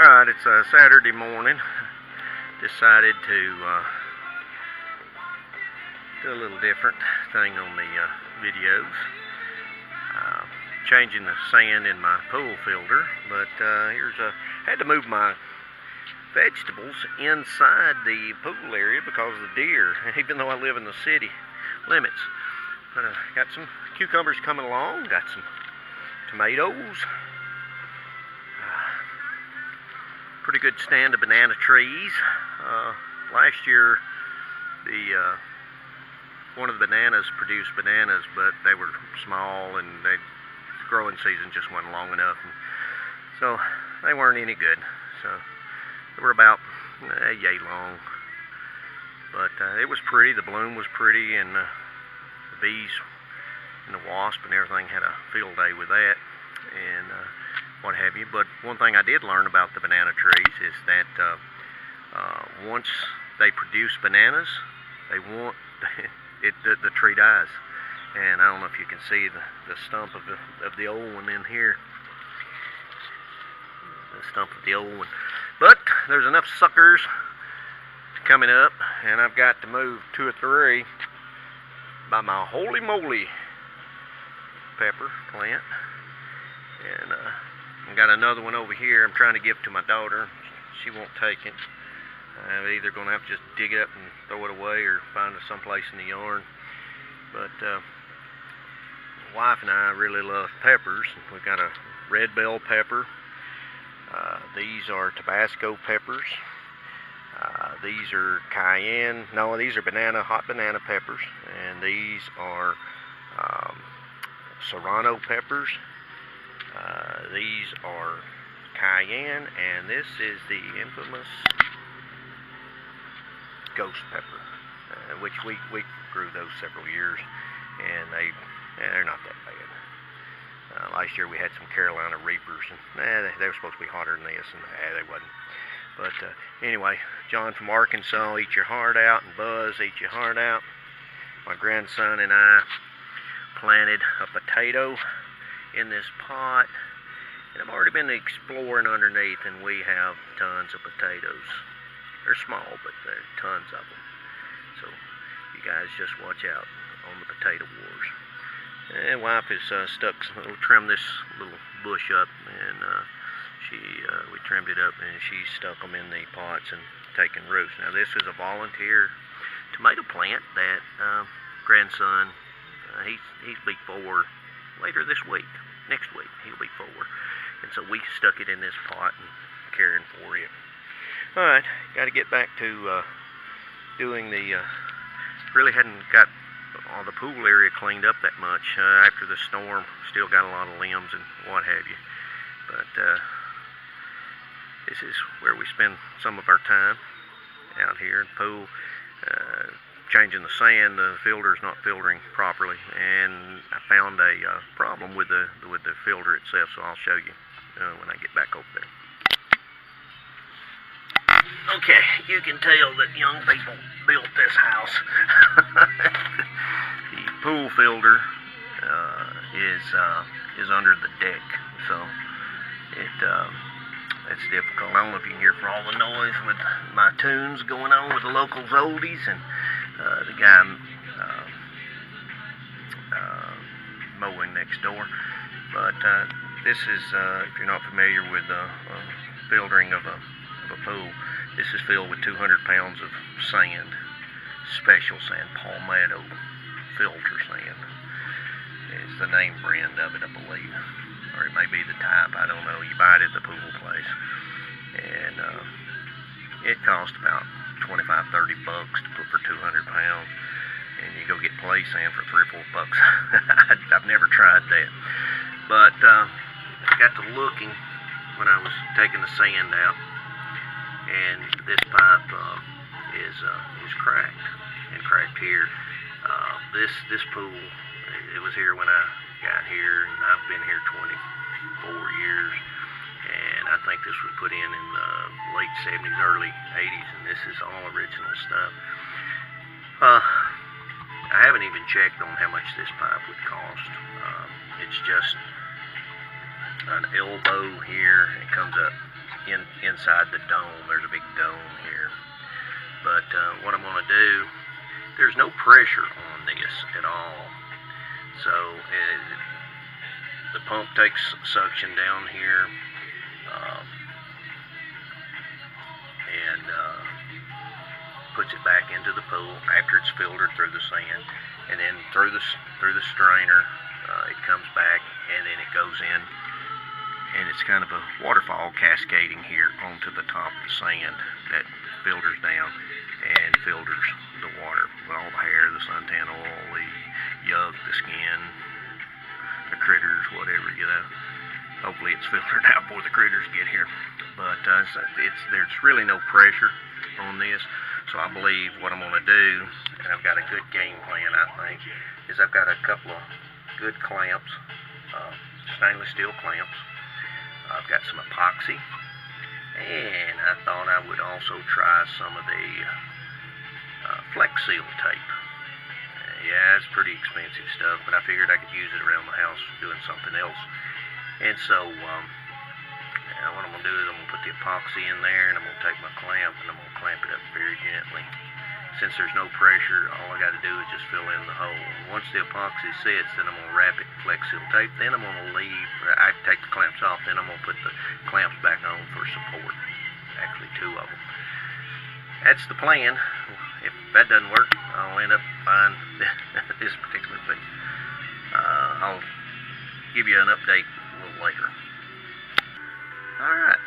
Alright, it's a Saturday morning. Decided to do a little different thing on the videos. Changing the sand in my pool filter, but had to move my vegetables inside the pool area because of the deer, even though I live in the city limits. But got some cucumbers coming along, got some tomatoes, pretty good stand of banana trees. Last year, one of the bananas produced bananas, but they were small and the growing season just wasn't long enough, and so they weren't any good. So they were about yay long, but it was pretty. The bloom was pretty, and the bees and the wasp and everything had a field day with that, and what have you. But one thing I did learn about the banana trees is that once they produce bananas, they want the tree dies. And I don't know if you can see the stump of the old one in here. The stump of the old one. But there's enough suckers coming up, and I've got to move 2 or 3 by my holy moly pepper plant. And I've got another one over here I'm trying to give to my daughter. She won't take it. I'm either going to have to just dig it up and throw it away or find it someplace in the yard. But my wife and I really love peppers. We've got a red bell pepper. These are Tabasco peppers. These are cayenne. No, these are hot banana peppers. And these are serrano peppers. These are cayenne, and this is the infamous ghost pepper, which we grew those several years, and they're not that bad. Last year we had some Carolina Reapers, and they were supposed to be hotter than this, and they wasn't. But anyway, John from Arkansas, eat your heart out, and Buzz, eat your heart out. My grandson and I planted a potato in this pot, and I've already been exploring underneath, and we have tons of potatoes. They're small, but there are tons of them. So you guys just watch out on the potato wars. And wife has we'll trim this little bush up, and we trimmed it up, and she's stuck them in the pots and taking roots. Now this is a volunteer tomato plant that grandson, he's be 4 later this week. Next week he'll be 4, and so we stuck it in this pot and caring for it. All right, got to get back to doing the. Really hadn't got all the pool area cleaned up that much after the storm. Still got a lot of limbs and what have you, but this is where we spend some of our time out here in the pool. Changing the sand, the filter's not filtering properly, and I found a problem with the filter itself, so I'll show you when I get back over there. Okay, you can tell that young people built this house. The pool filter is under the deck, so it's difficult. I don't know if you can hear from all the noise with my tunes going on with the locals oldies and the guy mowing next door. But this is, if you're not familiar with filtering of a pool, this is filled with 200 pounds of sand, special sand, Palmetto filter sand. It's the name brand of it, I believe, or it may be the type. I don't know. You buy it at the pool place, and it costs about $25-30 to put for 200 pounds, and you go get play sand for $3 or $4. I've never tried that, but I got to looking when I was taking the sand out, and this pipe is cracked, and cracked here. This pool, it was here when I got here, and I've been here 24 years. And I think this was put in the late 70s, early 80s, and this is all original stuff. I haven't even checked on how much this pipe would cost. It's just an elbow here. It comes up inside the dome. There's a big dome here. But what I'm going to do, there's no pressure on this at all. So the pump takes suction down here and puts it back into the pool after it's filtered through the sand, and then through the strainer it comes back, and then it goes in, and it's kind of a waterfall cascading here onto the top of the sand that filters down and filters the water with all the hair, the suntan oil, the yuck, the skin, the critters, whatever, you know. Hopefully it's filtered out before the critters get here. But there's really no pressure on this. So I believe what I'm going to do, and I've got a good game plan, I think, is I've got a couple of good clamps, stainless steel clamps. I've got some epoxy, and I thought I would also try some of the Flex Seal tape. Yeah, it's pretty expensive stuff, but I figured I could use it around the house doing something else. And so what I'm going to do is I'm going to put the epoxy in there, and I'm going to take my clamp and I'm going to clamp it up very gently. Since there's no pressure, all I got to do is just fill in the hole. Once the epoxy sets, then I'm going to wrap it in Flex Seal tape. Then I'm going to I take the clamps off, then I'm going to put the clamps back on for support. Actually, 2 of them. That's the plan. If that doesn't work, I'll end up buying this particular piece. I'll give you an update a little later. Alright.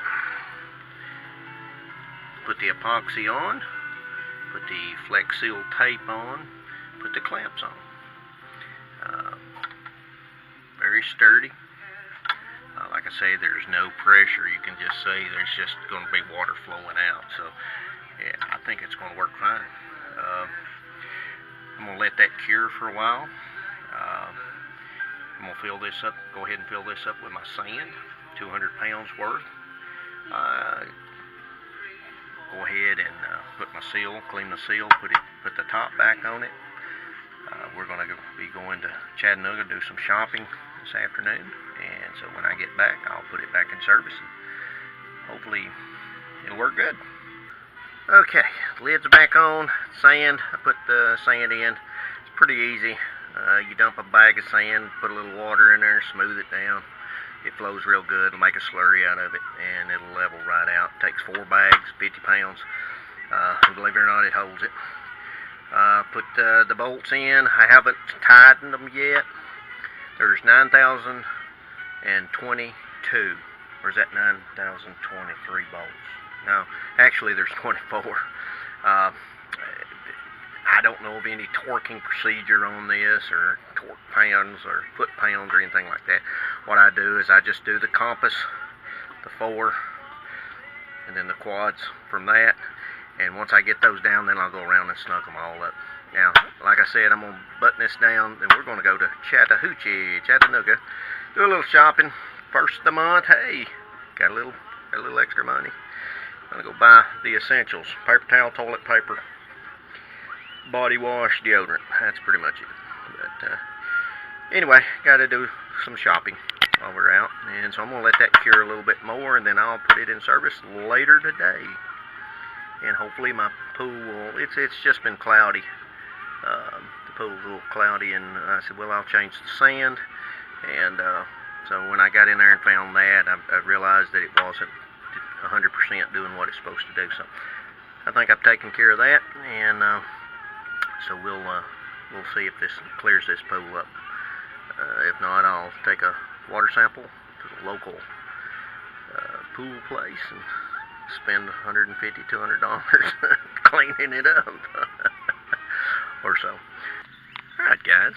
Put the epoxy on. Put the Flex Seal tape on. Put the clamps on. Very sturdy. Like I say, there's no pressure. You can just say there's just going to be water flowing out. So, yeah, I think it's going to work fine. I'm going to let that cure for a while. I'm going to fill this up, go ahead and fill this up with my sand, 200 pounds worth. Go ahead and put my seal, clean the seal, put the top back on it. We're going to be going to Chattanooga to do some shopping this afternoon, and so when I get back, I'll put it back in service, and hopefully it'll work good. Okay, lid's back on, sand, I put the sand in. It's pretty easy. You dump a bag of sand, put a little water in there, smooth it down. It flows real good, it'll make a slurry out of it, and it'll level right out. It takes 4 bags, 50 pounds. And believe it or not, it holds it. Put the bolts in. I haven't tightened them yet. There's 9,022, or is that 9,023 bolts? No, actually there's 24. I don't know of any torquing procedure on this, or torque pounds, or foot pounds, or anything like that. What I do is I just do the compass, the 4, and then the quads from that. And once I get those down, then I'll go around and snug them all up. Now, like I said, I'm going to button this down, and we're going to go to Chattanooga, do a little shopping. First of the month, hey, got a little extra money. I'm going to go buy the essentials: paper towel, toilet paper, body wash, deodorant. That's pretty much it. But anyway, got to do some shopping while we're out, and so I'm going to let that cure a little bit more, and then I'll put it in service later today. And hopefully my pool will, it's just been cloudy. The pool's a little cloudy, and I said, well, I'll change the sand. And so when I got in there and found that, I realized that it wasn't 100% doing what it's supposed to do. So I think I've taken care of that, and so we'll see if this clears this pool up. If not, I'll take a water sample to the local pool place and spend $150, $200 cleaning it up or so. Alright guys,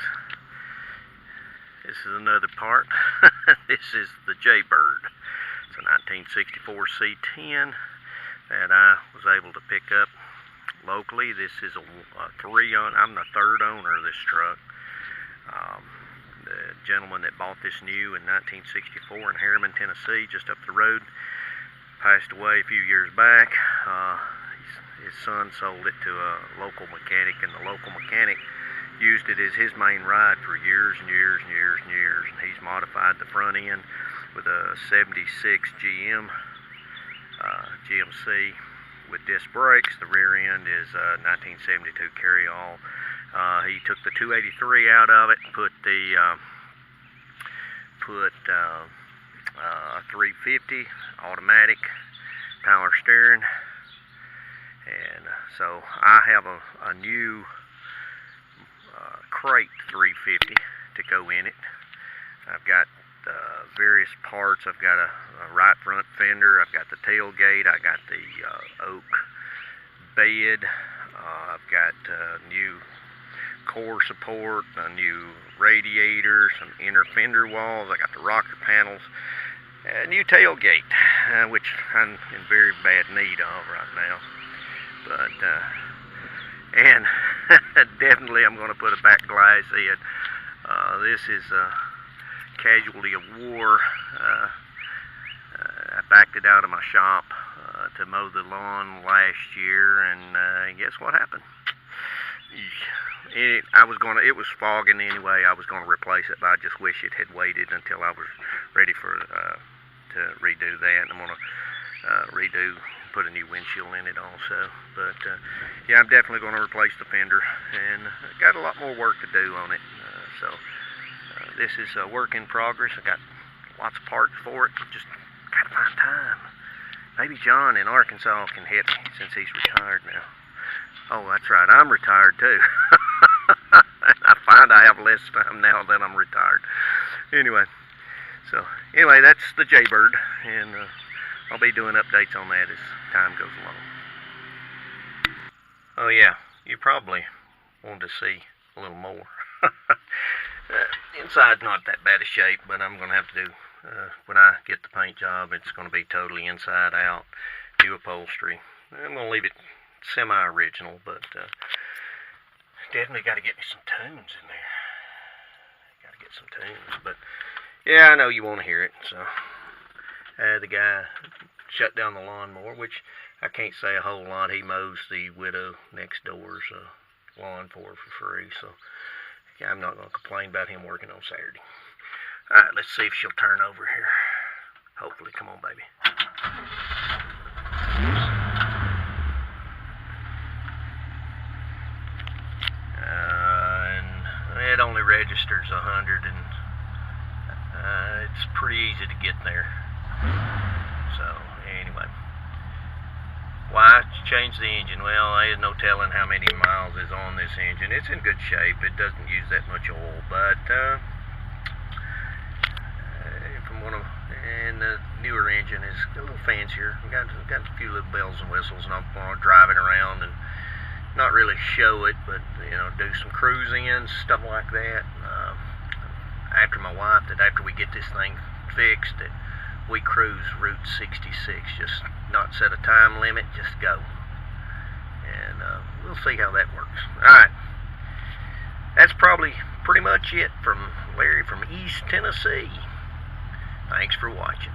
this is another part. This is the Jaybird. It's a 1964 C10 that I was able to pick up locally. This is a 3-owner. I'm the 3rd owner of this truck. The gentleman that bought this new in 1964 in Harriman, Tennessee, just up the road, passed away a few years back. His son sold it to a local mechanic, and the local mechanic used it as his main ride for years and years and years and years. And he's modified the front end with a 76 GM GMC with disc brakes. The rear end is 1972 carryall. He took the 283 out of it, put a 350 automatic power steering, and so I have a new crate 350 to go in it. I've got various parts. I've got a right front fender, I've got the tailgate, I got the oak bed, I've got new core support, a new radiator, some inner fender walls, I got the rocker panels, a new tailgate, which I'm in very bad need of right now. But and definitely I'm going to put a back glass in. This is a casualty of war. I backed it out of my shop to mow the lawn last year, and guess what happened? It was fogging anyway. I was going to replace it, but I just wish it had waited until I was ready to redo that. I'm going to put a new windshield in it also. But yeah, I'm definitely going to replace the fender, and got a lot more work to do on it. So this is a work in progress. I got lots of parts for it. Just got to find time. Maybe John in Arkansas can help me since he's retired now. Oh, that's right. I'm retired too. I find I have less time now that I'm retired. Anyway, that's the Jaybird, and I'll be doing updates on that as time goes along. Oh yeah, you probably want to see a little more. Inside's not that bad a shape, but I'm going to have to do, when I get the paint job, it's going to be totally inside out, new upholstery. I'm going to leave it semi-original, but definitely got to get me some tunes in there. Got to get some tunes, but yeah, I know you want to hear it, so the guy shut down the lawnmower, which I can't say a whole lot. He mows the widow next door's lawn for free, so yeah, I'm not going to complain about him working on Saturday. Alright, let's see if she'll turn over here. Hopefully. Come on, baby. And it only registers 100, and it's pretty easy to get there. So, anyway. Why change the engine? Well, there's no telling how many miles is on this engine. It's in good shape. It doesn't use that much oil, but and the newer engine is a little fancier. Got a few little bells and whistles, and I'm going to drive it around and not really show it, but do some cruising, stuff like that. After my wife, that after we get this thing fixed, that we cruise Route 66, just not set a time limit, just go. And we'll see how that works. Alright, that's probably pretty much it from Larry from East Tennessee. Thanks for watching.